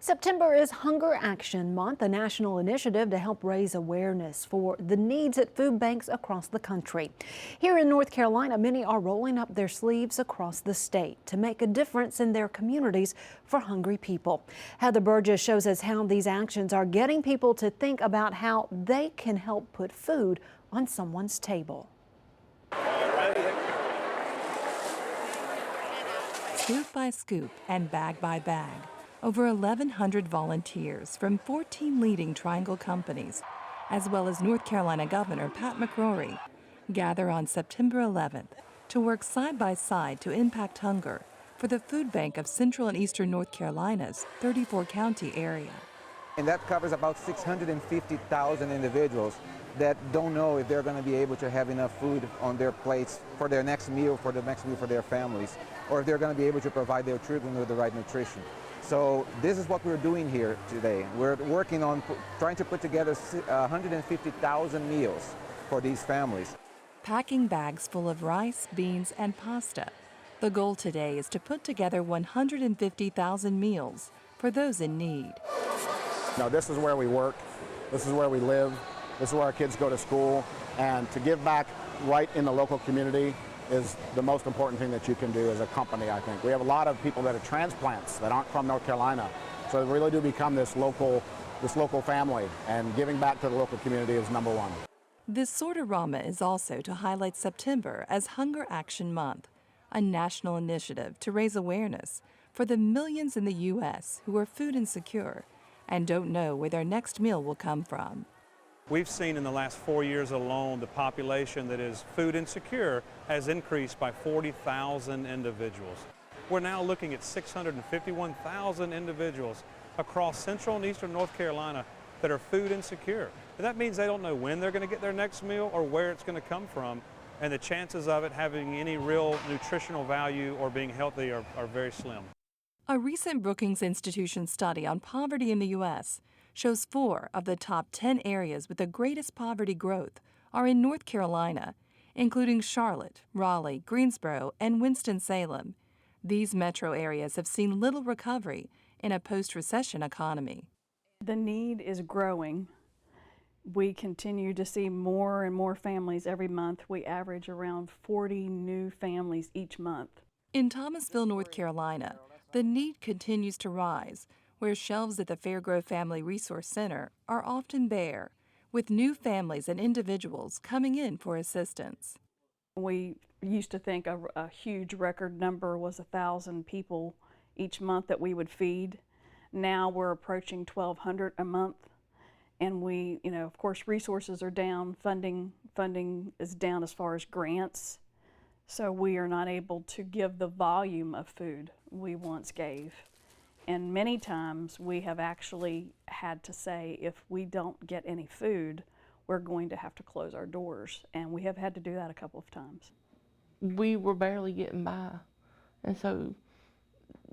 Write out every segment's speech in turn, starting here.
September is Hunger Action Month, a national initiative to help raise awareness for the needs at food banks across the country. Here in North Carolina, many are rolling up their sleeves across the state to make a difference in their communities for hungry people. Heather Burgiss shows us how these actions are getting people to think about how they can help put food on someone's table. Scoop by scoop and bag by bag, over 1,100 volunteers from 14 leading Triangle companies, as well as North Carolina Governor Pat McCrory, gather on September 11th to work side by side to impact hunger for the food bank of Central and Eastern North Carolina's 34-county area. And that covers about 650,000 individuals that don't know if they're going to be able to have enough food on their plates for their next meal, for their families, or if they're going to be able to provide their children with the right nutrition. So this is what we're doing here today. We're working on trying to put together 150,000 meals for these families. Packing bags full of rice, beans, and pasta. The goal today is to put together 150,000 meals for those in need. Now, this is where we work, this is where we live, this is where our kids go to school, and to give back right in the local community is the most important thing that you can do as a company, I think. We have a lot of people that are transplants that aren't from North Carolina, so they really do become this local family, and giving back to the local community is number one. This sorta-rama is also to highlight September as Hunger Action Month, a national initiative to raise awareness for the millions in the U.S. who are food insecure and don't know where their next meal will come from. We've seen in the last 4 years alone the population that is food insecure has increased by 40,000 individuals. We're now looking at 651,000 individuals across Central and Eastern North Carolina that are food insecure. And that means they don't know when they're going to get their next meal or where it's going to come from, and the chances of it having any real nutritional value or being healthy are very slim. A recent Brookings Institution study on poverty in the U.S. shows 4 of the top 10 areas with the greatest poverty growth are in North Carolina, including Charlotte, Raleigh, Greensboro, and Winston-Salem. These metro areas have seen little recovery in a post-recession economy. The need is growing. We continue to see more and more families every month. We average around 40 new families each month. In Thomasville, North Carolina, the need continues to rise, where shelves at the Fairgrove Family Resource Center are often bare, with new families and individuals coming in for assistance. We used to think a huge record number was 1,000 people each month that we would feed. Now we're approaching 1,200 a month, and we, of course, resources are down, funding is down as far as grants, so we are not able to give the volume of food we once gave. And many times we have actually had to say, if we don't get any food, we're going to have to close our doors. And we have had to do that a couple of times. We were barely getting by. And so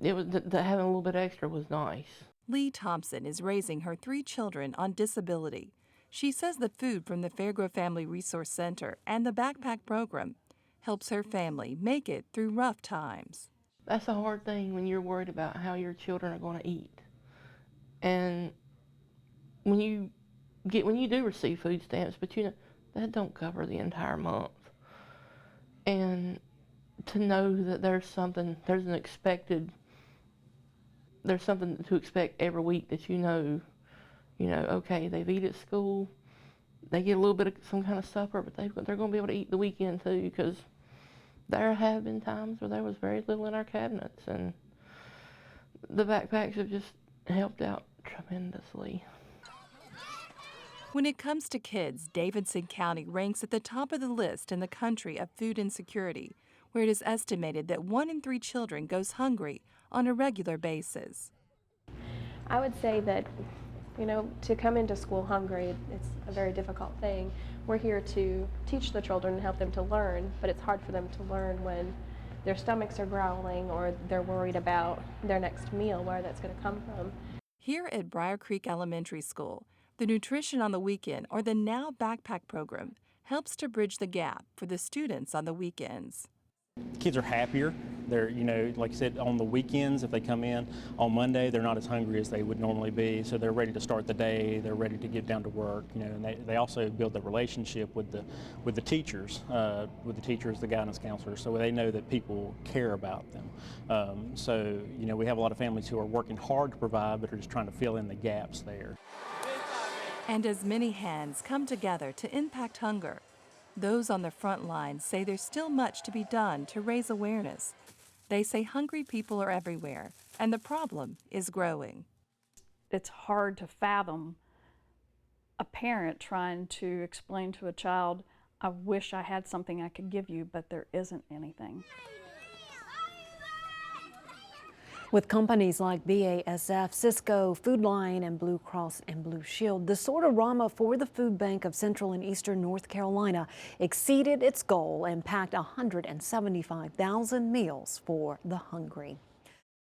it was having a little bit extra was nice. Lee Thompson is raising her 3 children on disability. She says the food from the Fairgrove Family Resource Center and the backpack program helps her family make it through rough times. That's a hard thing when you're worried about how your children are going to eat. And when you do receive food stamps, but that don't cover the entire month. And to know that there's something to expect every week, that okay, they've eaten at school, they get a little bit of some kind of supper, but they're going to be able to eat the weekend too, because there have been times where there was very little in our cabinets, and the backpacks have just helped out tremendously. When it comes to kids, Davidson County ranks at the top of the list in the country of food insecurity, where it is estimated that 1 in 3 children goes hungry on a regular basis. I would say that, to come into school hungry, it's a very difficult thing. We're here to teach the children and help them to learn, but it's hard for them to learn when their stomachs are growling or they're worried about their next meal, where that's going to come from. Here at Briar Creek Elementary School, the Nutrition on the Weekend, or the Now Backpack program, helps to bridge the gap for the students on the weekends. Kids are happier. They're, you know, like I said, on the weekends, if they come in on Monday, they're not as hungry as they would normally be. So they're ready to start the day. They're ready to get down to work. You know, and they also build the relationship with the teachers, the guidance counselors, so they know that people care about them. So, you know, we have a lot of families who are working hard to provide, but are just trying to fill in the gaps there. And as many hands come together to impact hunger, those on the front lines say there's still much to be done to raise awareness. They say hungry people are everywhere, and the problem is growing. It's hard to fathom a parent trying to explain to a child, I wish I had something I could give you, but there isn't anything. With companies like BASF, Cisco, Food Lion, and Blue Cross and Blue Shield, the sorterama for the Food Bank of Central and Eastern North Carolina exceeded its goal and packed 175,000 meals for the hungry.